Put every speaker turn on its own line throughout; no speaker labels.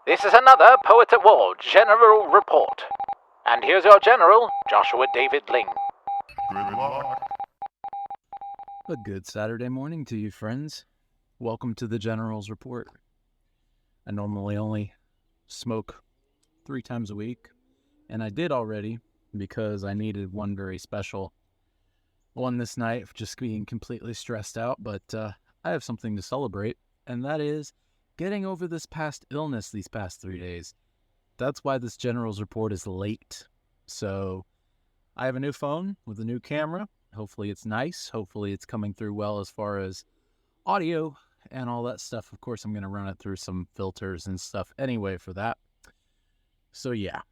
This is another Poets at War General Report. And here's your General, Joshua David Ling.
Good luck.
A good Saturday morning to you, friends. Welcome to the General's Report. I normally only smoke 3 times a week, and I did already because I needed one very special one this night, just being completely stressed out, but I have something to celebrate, and that is getting over this past illness these past 3 days. That's why this General's Report is late. So I have a new phone with a new camera. Hopefully it's nice. Hopefully it's coming through well as far as audio and all that stuff. Of course, I'm going to run it through some filters and stuff anyway for that. So yeah,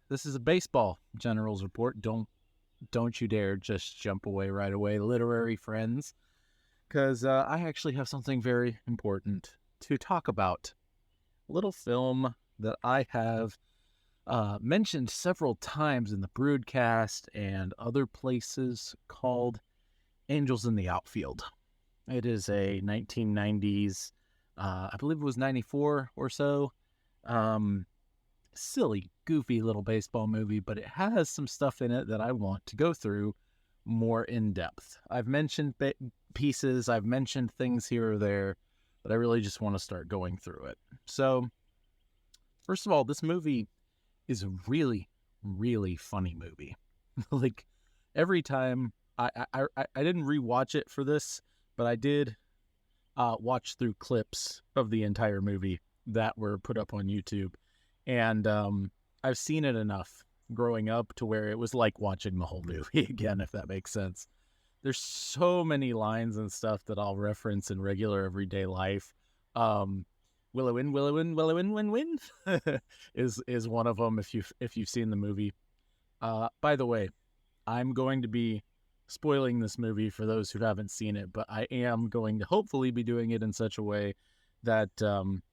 this is a baseball General's Report. Don't you dare just jump away right away, literary friends, because I actually have something very important to talk about. A little film that I have mentioned several times in the broadcast and other places called Angels in the Outfield. It is a 1990s, I believe it was 94 or so, silly, goofy little baseball movie, but it has some stuff in it that I want to go through more in depth. I've mentioned pieces, I've mentioned things here or there, but I really just want to start going through it. So, first of all, this movie is a really, really funny movie. Like, every time, I didn't rewatch it for this, but I did watch through clips of the entire movie that were put up on YouTube. And I've seen it enough growing up to where it was like watching the whole movie again, if that makes sense. There's so many lines and stuff that I'll reference in regular everyday life. Willow win, win, win is one of them if you've seen the movie. By the way, I'm going to be spoiling this movie for those who haven't seen it, but I am going to hopefully be doing it in such a way that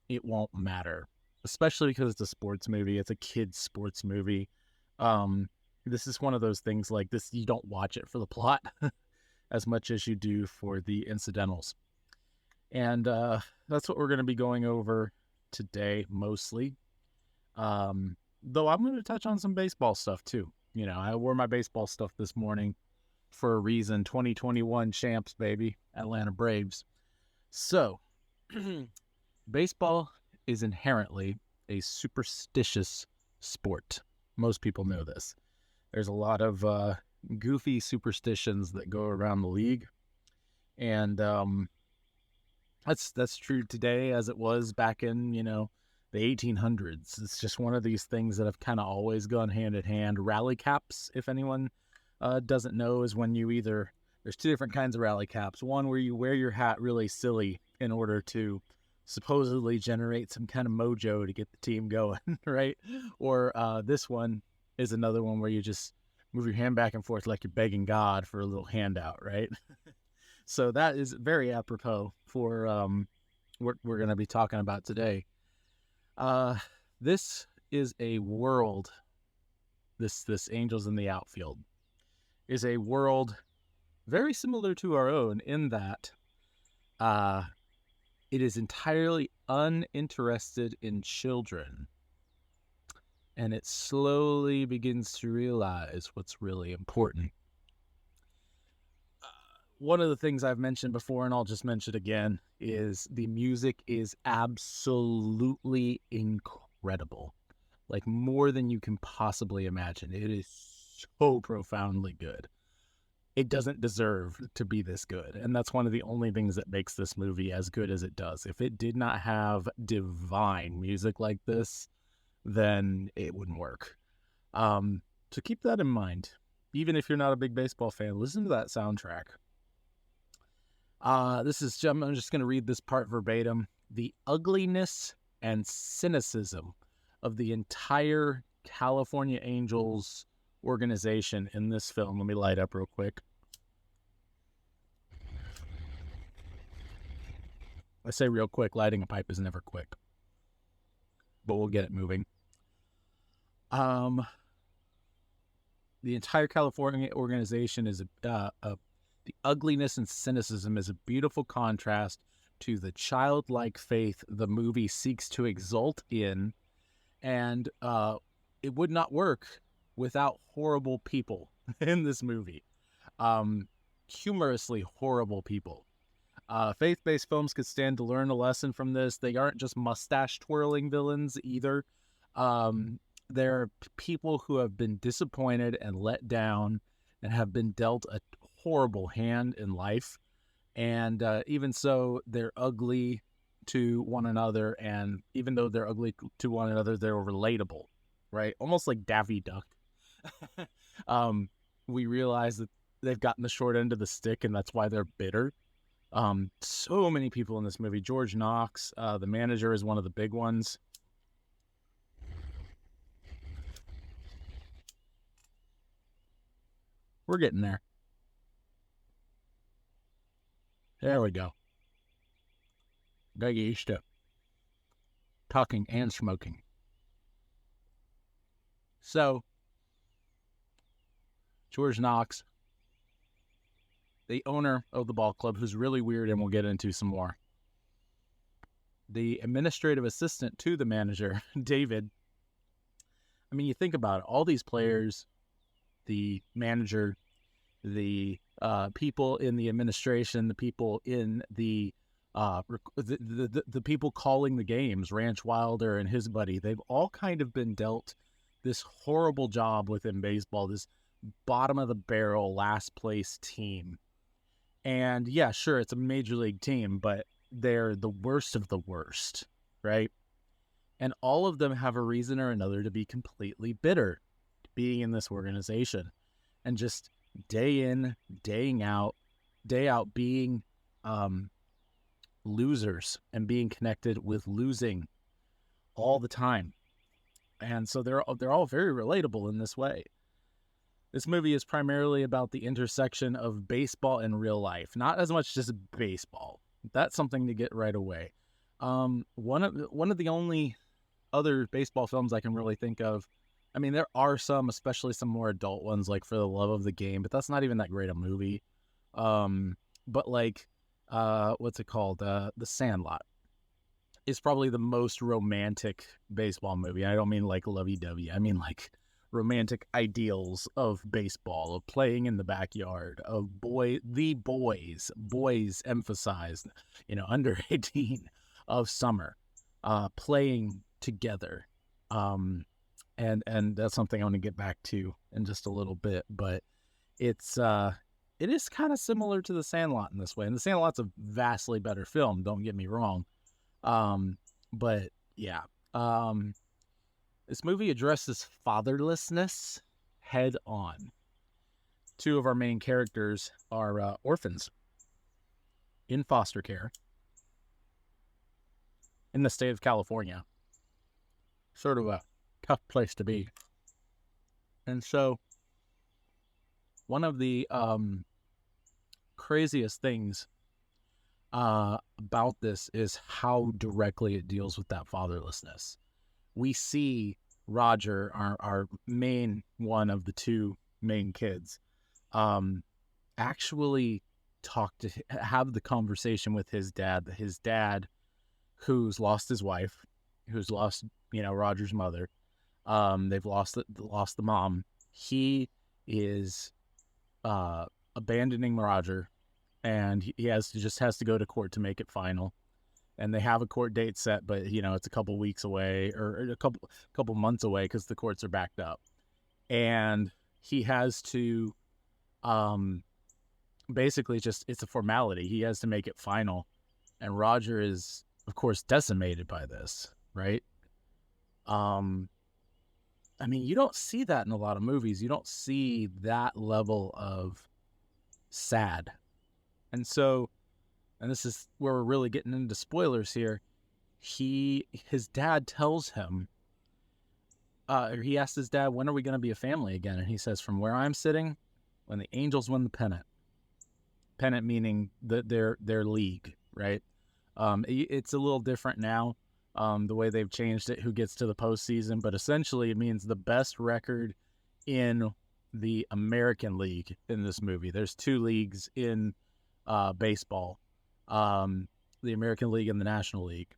it won't matter, especially because it's a sports movie. It's a kid's sports movie. This is one of those things like this, you don't watch it for the plot as much as you do for the incidentals. And that's what we're going to be going over today, mostly. Though I'm going to touch on some baseball stuff, too. You know, I wore my baseball stuff this morning for a reason. 2021 champs, baby. Atlanta Braves. So, baseball is inherently a superstitious sport. Most people know this. There's a lot of goofy superstitions that go around the league. And that's true today as it was back in, the 1800s. It's just one of these things that have kind of always gone hand in hand. Rally caps, if anyone doesn't know, is when there's 2 different kinds of rally caps. One where you wear your hat really silly in order to supposedly generate some kind of mojo to get the team going, right? Or this one is another one where you just move your hand back and forth like you're begging God for a little handout, right? So that is very apropos for what we're going to be talking about today. This is a world, this Angels in the Outfield, is a world very similar to our own in that it is entirely uninterested in children. And it slowly begins to realize what's really important. One of the things I've mentioned before, and I'll just mention again, is the music is absolutely incredible. Like, more than you can possibly imagine. It is so profoundly good. It doesn't deserve to be this good. And that's one of the only things that makes this movie as good as it does. If it did not have divine music like this, then it wouldn't work. So keep that in mind. Even if you're not a big baseball fan, listen to that soundtrack. I'm just going to read this part verbatim. The ugliness and cynicism of the entire California Angels organization in this film. Let me light up real quick. I say real quick, lighting a pipe is never quick, but we'll get it moving. The entire California organization is the ugliness and cynicism is a beautiful contrast to the childlike faith the movie seeks to exult in, and it would not work without horrible people in this movie. Humorously horrible people. Faith-based films could stand to learn a lesson from this. They aren't just mustache-twirling villains either. They're people who have been disappointed and let down and have been dealt a horrible hand in life. And even so, they're ugly to one another. And even though they're ugly to one another, they're relatable, right? Almost like Daffy Duck. We realize that they've gotten the short end of the stick, and that's why they're bitter. So many people in this movie. George Knox, the manager, is one of the big ones. We're getting there. There we go. Gotta get used to talking and smoking. So, George Knox, the owner of the ball club, who's really weird, and we'll get into some more. The administrative assistant to the manager, David. I mean, you think about it. All these players, the manager, the people in the administration, the people in the people calling the games, Ranch Wilder and his buddy, they've all kind of been dealt this horrible job within baseball, this bottom of the barrel, last place team. And yeah, sure, it's a major league team, but they're the worst of the worst, right? And all of them have a reason or another to be completely bitter being in this organization, and just day in, day out being losers and being connected with losing all the time. And so they're all very relatable in this way. This movie is primarily about the intersection of baseball and real life, not as much just baseball. That's something to get right away. One of the only other baseball films I can really think of, I mean, there are some, especially some more adult ones, like For the Love of the Game, but that's not even that great a movie. But like, what's it called? The Sandlot is probably the most romantic baseball movie. I don't mean like lovey-dovey. I mean like romantic ideals of baseball, of playing in the backyard, of boys emphasized, under 18, of summer, playing together. And that's something I want to get back to in just a little bit, but it is kind of similar to The Sandlot in this way. And The Sandlot's a vastly better film, don't get me wrong. But yeah, this movie addresses fatherlessness head on. Two of our main characters are orphans in foster care in the state of California. Sort of a tough place to be. And so one of the craziest things about this is how directly it deals with that fatherlessness. We see Roger, our main one of the two main kids, actually have the conversation with his dad, who's lost his wife, who's lost, Roger's mother. They've lost the mom. He is abandoning Roger, and he has to go to court to make it final. And they have a court date set, but it's a couple weeks away, or a couple months away, because the courts are backed up. And he has to basically it's a formality. He has to make it final. And Roger is, of course, decimated by this, right? I mean, you don't see that in a lot of movies. You don't see that level of sad. And so, and this is where we're really getting into spoilers here, his dad tells him, he asked his dad, when are we going to be a family again? And he says, from where I'm sitting, when the Angels win the pennant. Pennant meaning their league, right? It's a little different now, the way they've changed it, who gets to the postseason, but essentially it means the best record in the American League in this movie. There's two leagues in baseball. the American League and the National League.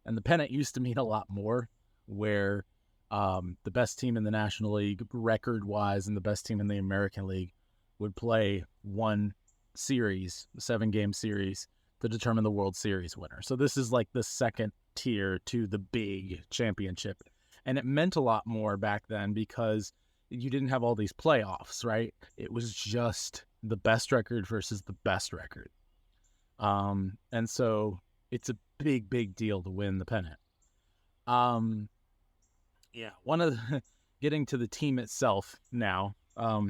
And the pennant used to mean a lot more, where the best team in the National League record-wise and the best team in the American League would play one series, a 7-game series, to determine the World Series winner. So this is like the second tier to the big championship. And it meant a lot more back then because you didn't have all these playoffs, right? It was just the best record versus the best record. And so it's a big, big deal to win the pennant. Yeah, one of the, getting to the team itself now, a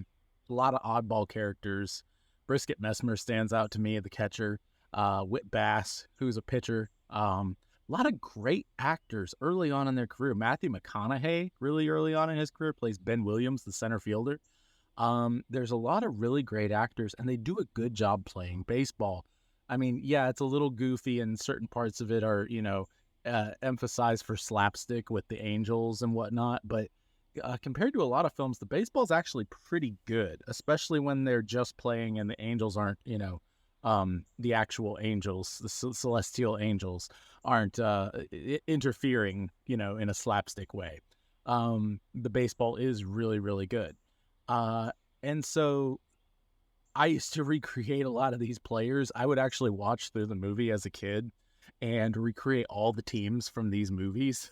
lot of oddball characters. Brisket Mesmer stands out to me, the catcher. Whit Bass, who's a pitcher. A lot of great actors early on in their career. Matthew McConaughey, really early on in his career, plays Ben Williams, the center fielder. There's a lot of really great actors, and they do a good job playing baseball. I mean, yeah, it's a little goofy, and certain parts of it are, emphasized for slapstick with the angels and whatnot. But compared to a lot of films, the baseball's actually pretty good, especially when they're just playing and the angels aren't, the actual angels, the celestial angels aren't interfering, in a slapstick way. The baseball is really, really good. And so I used to recreate a lot of these players. I would actually watch through the movie as a kid and recreate all the teams from these movies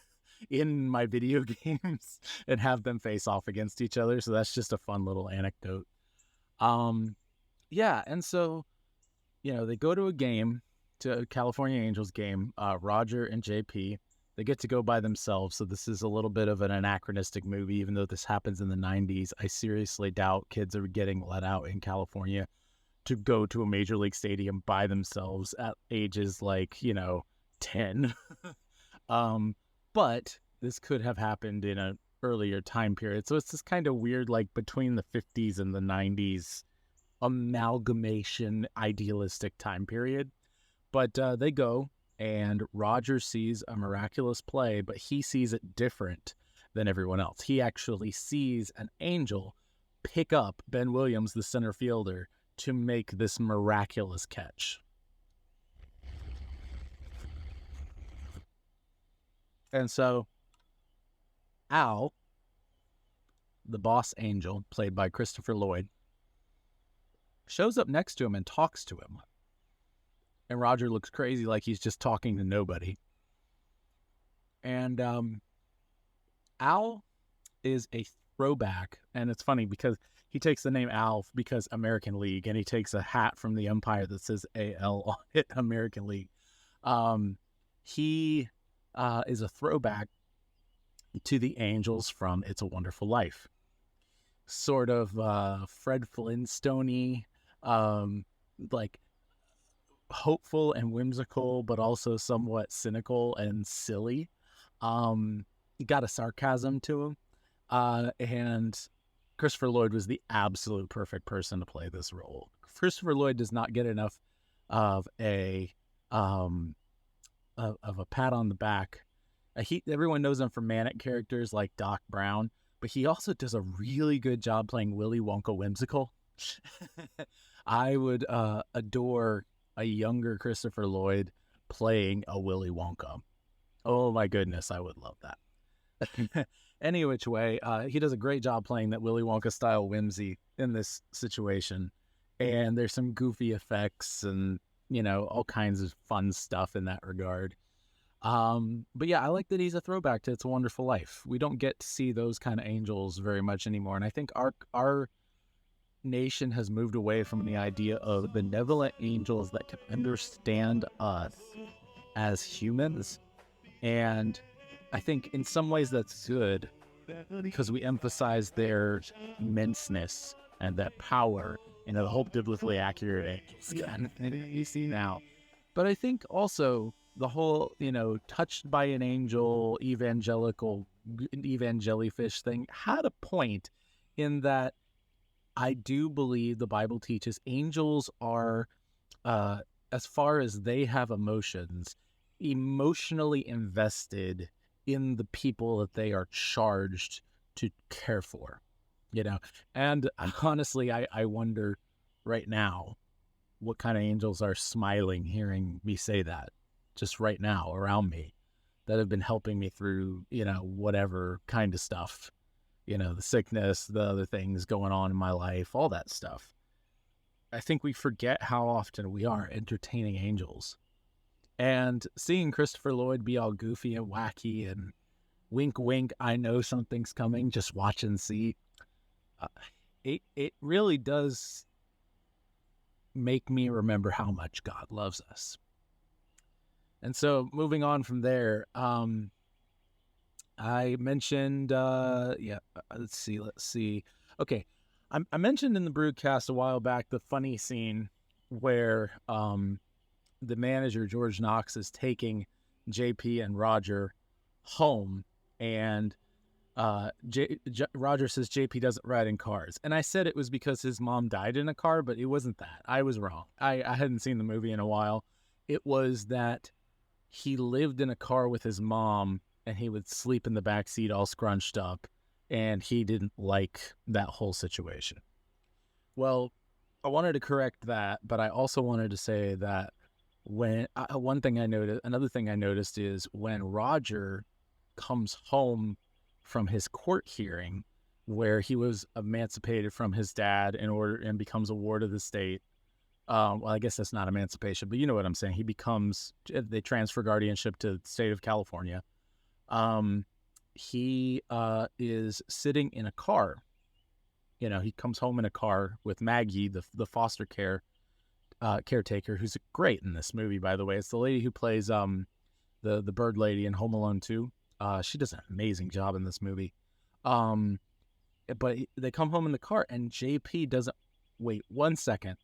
in my video games and have them face off against each other. So that's just a fun little anecdote. Yeah. And so, they go to a California Angels game, Roger and JP, they get to go by themselves. So this is a little bit of an anachronistic movie, even though this happens in the 90s. I seriously doubt kids are getting let out in California to go to a major league stadium by themselves at ages 10. But this could have happened in an earlier time period. So it's this kind of weird, between the 50s and the 90s amalgamation idealistic time period. But they go, and Roger sees a miraculous play, but he sees it different than everyone else. He actually sees an angel pick up Ben Williams, the center fielder, to make this miraculous catch. And so Al, the boss angel, played by Christopher Lloyd, shows up next to him and talks to him. And Roger looks crazy, like he's just talking to nobody. And Al is a throwback. And it's funny because he takes the name Al because American League, and he takes a hat from the Empire that says AL on it, American League. He is a throwback to the angels from It's a Wonderful Life. Sort of Fred Flintstone-y, hopeful and whimsical, but also somewhat cynical and silly. Got a sarcasm to him. And Christopher Lloyd was the absolute perfect person to play this role. Christopher Lloyd does not get enough of a pat on the back. Everyone knows him for manic characters like Doc Brown, but he also does a really good job playing Willy Wonka whimsical. I would adore a younger Christopher Lloyd playing a Willy Wonka. Oh my goodness, I would love that. Any which way, he does a great job playing that Willy Wonka style whimsy in this situation. And there's some goofy effects and, all kinds of fun stuff in that regard. But yeah, I like that he's a throwback to It's a Wonderful Life. We don't get to see those kind of angels very much anymore. And I think our nation has moved away from the idea of benevolent angels that can understand us as humans. And I think in some ways that's good because we emphasize their immenseness and that power and the whole biblically accurate angels you see now. But I think also the whole, touched by an angel, evangelifish thing had a point in that I do believe the Bible teaches angels are, as far as they have emotions, emotionally invested in the people that they are charged to care for, And honestly, I wonder right now what kind of angels are smiling hearing me say that just right now around me, that have been helping me through, whatever kind of stuff, the sickness, the other things going on in my life, all that stuff. I think we forget how often we are entertaining angels. And seeing Christopher Lloyd be all goofy and wacky and wink, wink, I know something's coming, just watch and see. It really does make me remember how much God loves us. And so moving on from there, I mentioned, let's see. Okay, I mentioned in the broadcast a while back the funny scene where the manager, George Knox, is taking JP and Roger home, and Roger says JP doesn't ride in cars. And I said it was because his mom died in a car, but it wasn't that. I was wrong. I hadn't seen the movie in a while. It was that he lived in a car with his mom, and he would sleep in the back seat all scrunched up, and he didn't like that whole situation. Well, I wanted to correct that, but I also wanted to say that another thing I noticed is when Roger comes home from his court hearing where he was emancipated from his dad and becomes a ward of the state. Well, I guess that's not emancipation, but you know what I'm saying. They transfer guardianship to the state of California. He is sitting in a car. He comes home in a car with Maggie, the foster caretaker, who's great in this movie, by the way. It's the lady who plays the bird lady in Home Alone 2. She does an amazing job in this movie. But they come home in the car, and JP doesn't wait 1 second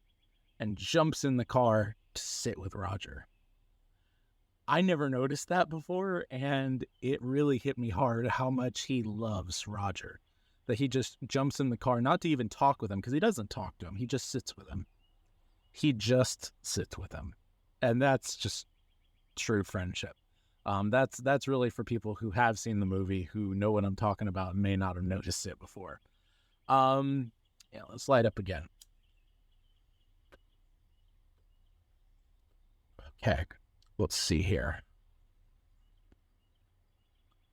and jumps in the car to sit with Roger. I never noticed that before, and it really hit me hard how much he loves Roger. That he just jumps in the car, not to even talk with him, because he doesn't talk to him. He just sits with him. And that's just true friendship. That's really for people who have seen the movie, who know what I'm talking about and may not have noticed it before. Let's light up again. Okay, let's see here.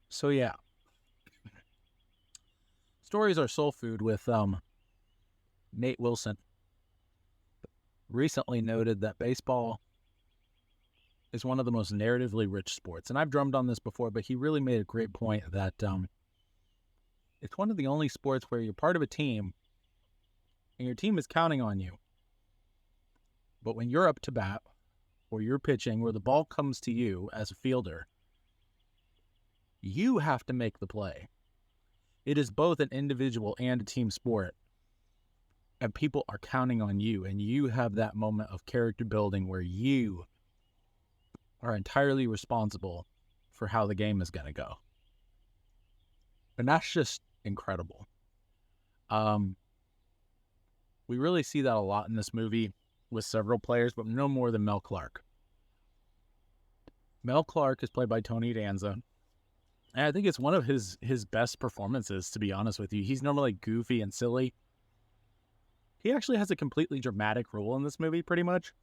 So yeah, Stories Are Soul Food with Nate Wilson recently noted that baseball is one of the most narratively rich sports. And I've drummed on this before, but he really made a great point that it's one of the only sports where you're part of a team and your team is counting on you. But when you're up to bat or you're pitching, where the ball comes to you as a fielder, you have to make the play. It is both an individual and a team sport. And people are counting on you, and you have that moment of character building where you are entirely responsible for how the game is going to go. And that's just incredible. We really see that a lot in this movie with several players, but no more than Mel Clark. Mel Clark is played by Tony Danza. And I think it's one of his best performances, to be honest with you. He's normally goofy and silly. He actually has a completely dramatic role in this movie, pretty much,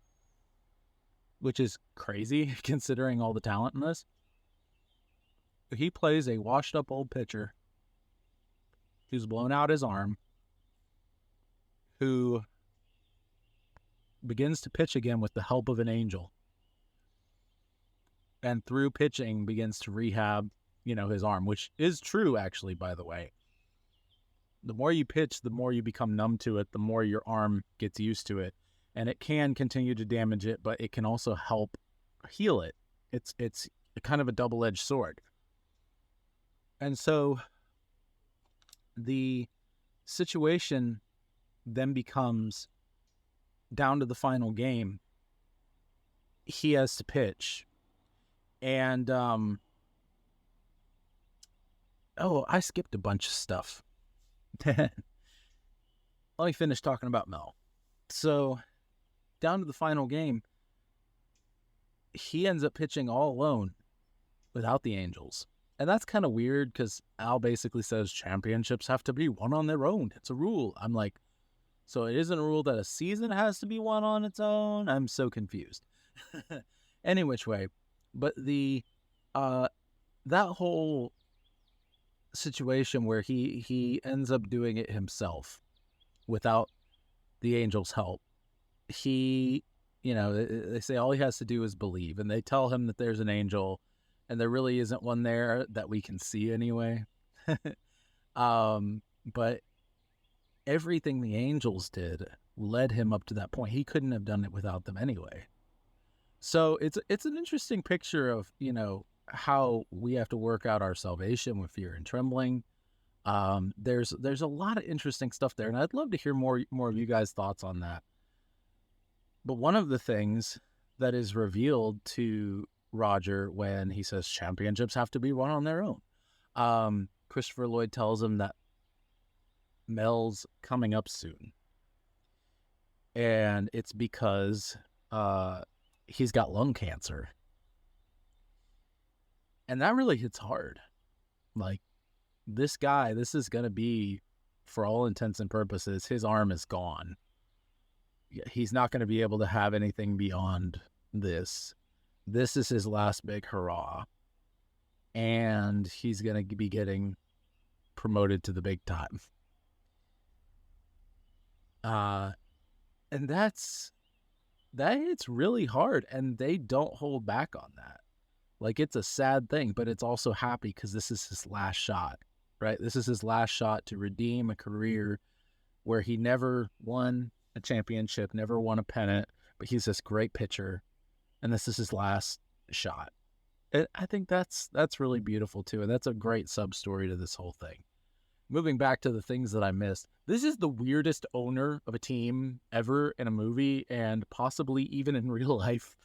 which is crazy considering all the talent in this. He plays a washed-up old pitcher who's blown out his arm, who begins to pitch again with the help of an angel, and through pitching begins to rehab, his arm, which is true, actually, by the way. The more you pitch, the more you become numb to it, the more your arm gets used to it. And it can continue to damage it, but it can also help heal it. It's kind of a double-edged sword. And so the situation then becomes down to the final game. He has to pitch. And, I skipped a bunch of stuff. Let me finish talking about Mel. So, down to the final game, he ends up pitching all alone without the Angels. And that's kind of weird because Al basically says championships have to be won on their own. It's a rule. I'm like, So it isn't a rule that a season has to be won on its own. I'm so confused. Any which way, but that whole situation where he ends up doing it himself without the angel's help. They say all he has to do is believe, and they tell him that there's an angel, and there really isn't one there that we can see anyway. But everything the angels did led him up to that point. He couldn't have done it without them anyway. So it's an interesting picture of, how we have to work out our salvation with fear and trembling. There's a lot of interesting stuff there, and I'd love to hear more of you guys' thoughts on that. But one of the things that is revealed to Roger when he says championships have to be won on their own, Christopher Lloyd tells him that Mel's coming up soon, and it's because he's got lung cancer. And that really hits hard. Like, this guy, this is going to be, for all intents and purposes, his arm is gone. He's not going to be able to have anything beyond this. This is his last big hurrah. And he's going to be getting promoted to the big time. And that hits really hard, and they don't hold back on that. Like, it's a sad thing, but it's also happy because this is his last shot, right? This is his last shot to redeem a career where he never won a championship, never won a pennant, but he's this great pitcher, and this is his last shot. And I think that's really beautiful too, and that's a great sub-story to this whole thing. Moving back to the things that I missed, this is the weirdest owner of a team ever in a movie, and possibly even in real life,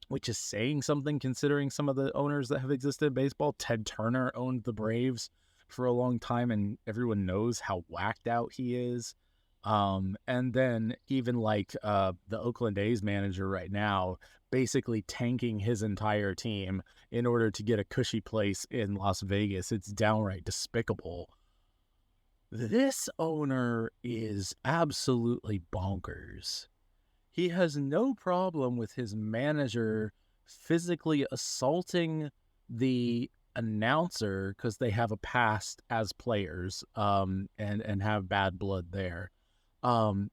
which is saying something considering some of the owners that have existed in baseball. Ted Turner owned the Braves for a long time, and everyone knows how whacked out he is. And then even like the Oakland A's manager right now, basically tanking his entire team in order to get a cushy place in Las Vegas. It's downright despicable. This owner is absolutely bonkers. He has no problem with his manager physically assaulting the announcer because they have a past as players, and have bad blood there. And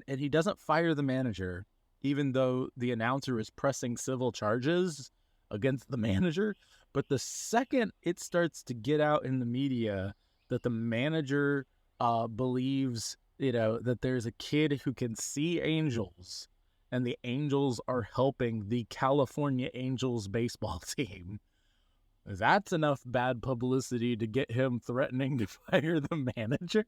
he doesn't fire the manager, even though the announcer is pressing civil charges against the manager. But the second it starts to get out in the media that the manager believes, that there's a kid who can see angels, and the Angels are helping the California Angels baseball team, that's enough bad publicity to get him threatening to fire the manager.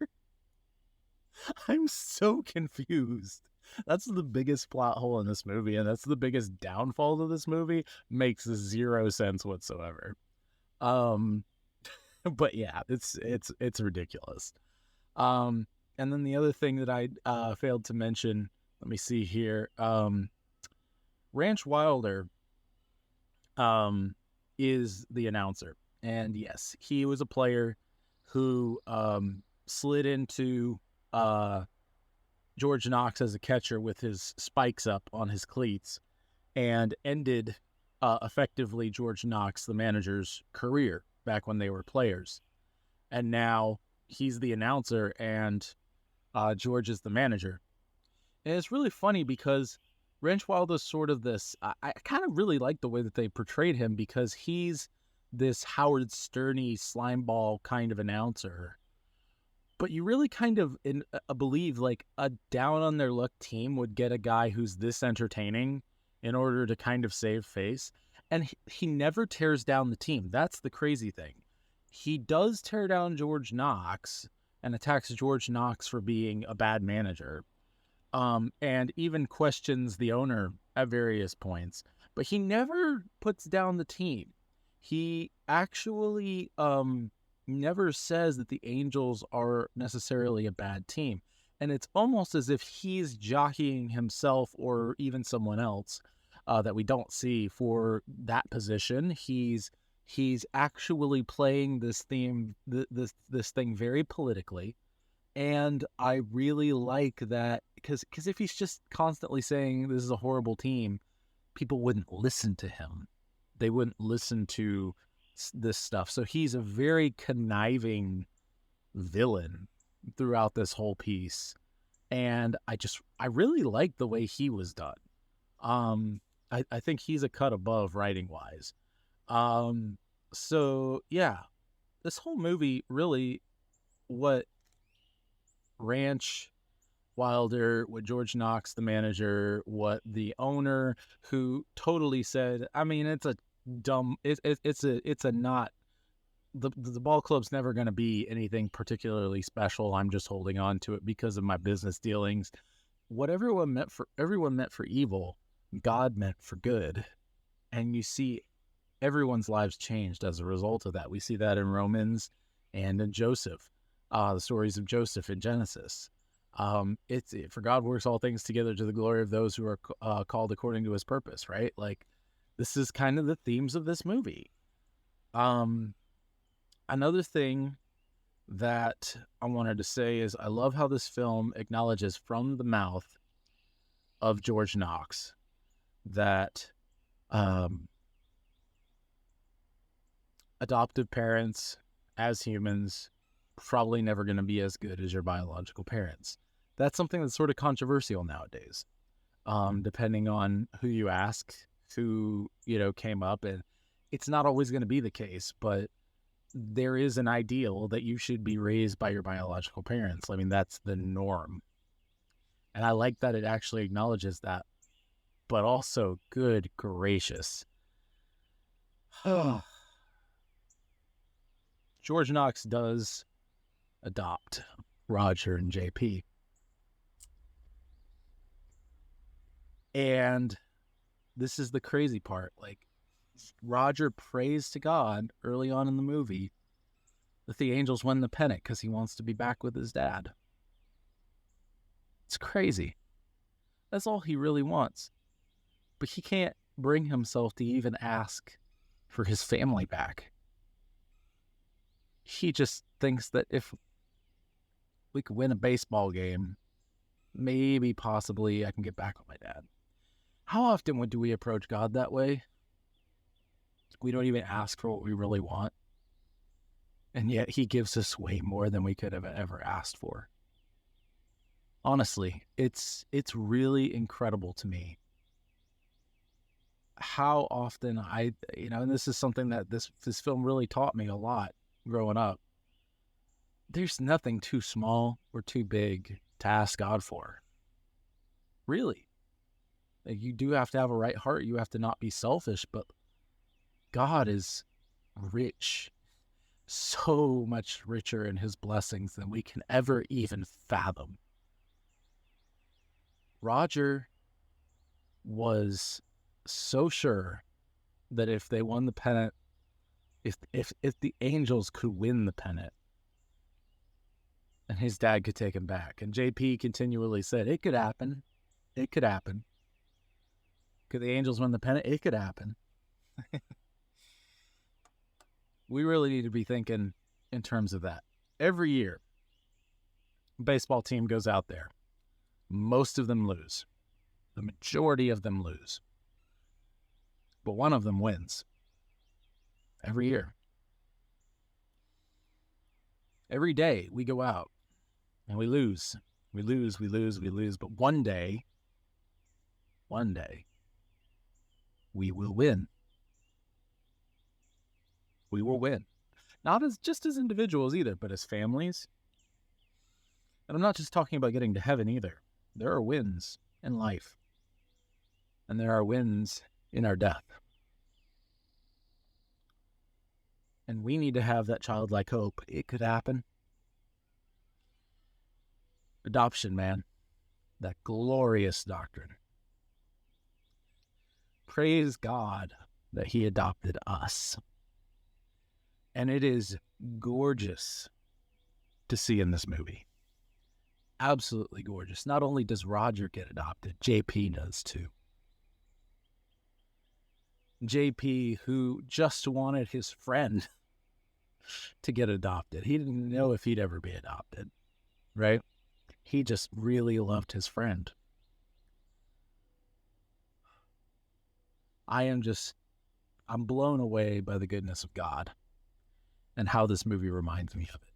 I'm so confused. That's the biggest plot hole in this movie, and that's the biggest downfall to this movie. Makes zero sense whatsoever. But yeah, it's ridiculous. And then the other thing that I failed to mention, let me see here. Ranch Wilder is the announcer. And yes, he was a player who slid into George Knox as a catcher with his spikes up on his cleats, and ended effectively George Knox, the manager's career back when they were players. And now he's the announcer, and George is the manager. And it's really funny because Ranch Wilder's sort of this, I kind of really like the way that they portrayed him, because he's this Howard Sterny slimeball kind of announcer. But you really kind of believe like a down on their luck team would get a guy who's this entertaining in order to kind of save face. And he never tears down the team. That's the crazy thing. He does tear down George Knox and attacks George Knox for being a bad manager. And even questions the owner at various points. But he never puts down the team. He actually never says that the Angels are necessarily a bad team. And it's almost as if he's jockeying himself, or even someone else that we don't see, for that position. He's actually playing this theme, this thing very politically, And I really like that because if he's just constantly saying this is a horrible team, people wouldn't listen to him. They wouldn't listen to this stuff. So he's a very conniving villain throughout this whole piece. And I really like the way he was done. I think he's a cut above writing wise. So yeah, this whole movie really, what Ranch Wilder, what George Knox, the manager, what the owner, who totally said, I mean, it's a dumb, it's a not, the ball club's never going to be anything particularly special. I'm just holding on to it because of my business dealings. What everyone meant for evil, God meant for good. And you see everyone's lives changed as a result of that. We see that in Romans and in Joseph, the stories of Joseph in Genesis. For God works all things together to the glory of those who are called according to his purpose, right? Like, this is kind of the themes of this movie. Another thing that I wanted to say is I love how this film acknowledges from the mouth of George Knox that adoptive parents as humans probably never going to be as good as your biological parents. That's something that's sort of controversial nowadays, depending on who you ask, who, came up, and it's not always going to be the case, but there is an ideal that you should be raised by your biological parents. I mean, that's the norm. And I like that it actually acknowledges that, but also, good gracious. George Knox does adopt Roger and JP. And this is the crazy part. Like, Roger prays to God early on in the movie that the angels win the pennant because he wants to be back with his dad. It's crazy. That's all he really wants. But he can't bring himself to even ask for his family back. He just thinks that if we could win a baseball game, maybe, possibly, I can get back with my dad. How often do we approach God that way? We don't even ask for what we really want. And yet he gives us way more than we could have ever asked for. Honestly, it's really incredible to me how often and this is something that this film really taught me a lot growing up. There's nothing too small or too big to ask God for. Really. Like, you do have to have a right heart. You have to not be selfish, but God is rich, so much richer in his blessings than we can ever even fathom. Roger was so sure that if they won the pennant, if the Angels could win the pennant, and his dad could take him back. And JP continually said, it could happen. It could happen. Could the Angels win the pennant? It could happen. We really need to be thinking in terms of that. Every year, a baseball team goes out there. Most of them lose. The majority of them lose. But one of them wins. Every year. Every day we go out and we lose. We lose. But one day, we will win. We will win. Not just as individuals either, but as families. And I'm not just talking about getting to heaven either. There are wins in life. And there are wins in our death. And we need to have that childlike hope. It could happen. Adoption, man. That glorious doctrine. Praise God that he adopted us. And it is gorgeous to see in this movie. Absolutely gorgeous. Not only does Roger get adopted, JP does too. JP, who just wanted his friend to get adopted. He didn't know if he'd ever be adopted. right? He just really loved his friend. I'm blown away by the goodness of God and how this movie reminds me of it.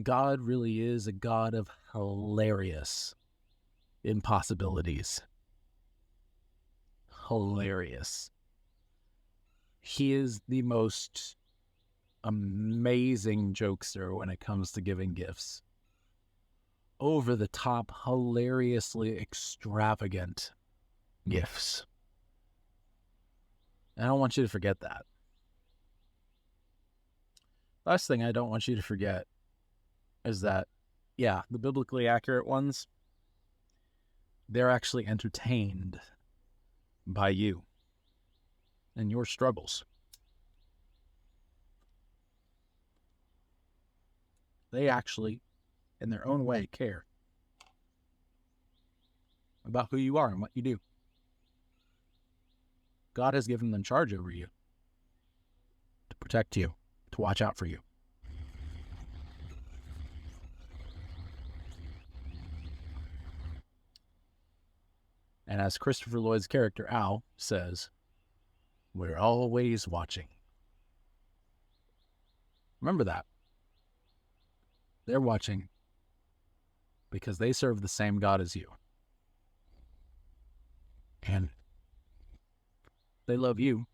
God really is a God of hilarious impossibilities. Hilarious. He is the most amazing jokester when it comes to giving gifts. Over the top, hilariously extravagant gifts. I don't want you to forget that. Last thing I don't want you to forget is that, yeah, the biblically accurate ones, they're actually entertained by you and your struggles. They actually, in their own way, care about who you are and what you do. God has given them charge over you to protect you, to watch out for you. And as Christopher Lloyd's character, Al, says, we're always watching. Remember that. They're watching because they serve the same God as you. And they love you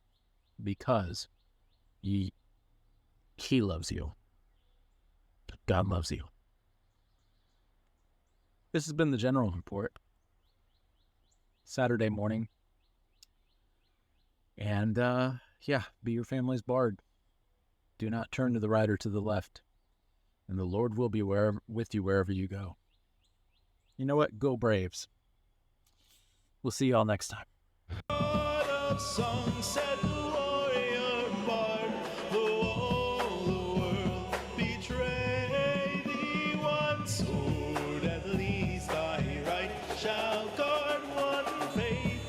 because He loves you. God loves you. This has been the General Report. Saturday morning. And, be your family's bard. Do not turn to the right or to the left. And the Lord will be with you wherever you go. You know what? Go Braves. We'll see y'all next time.
Sword at least I right shall guard one faith.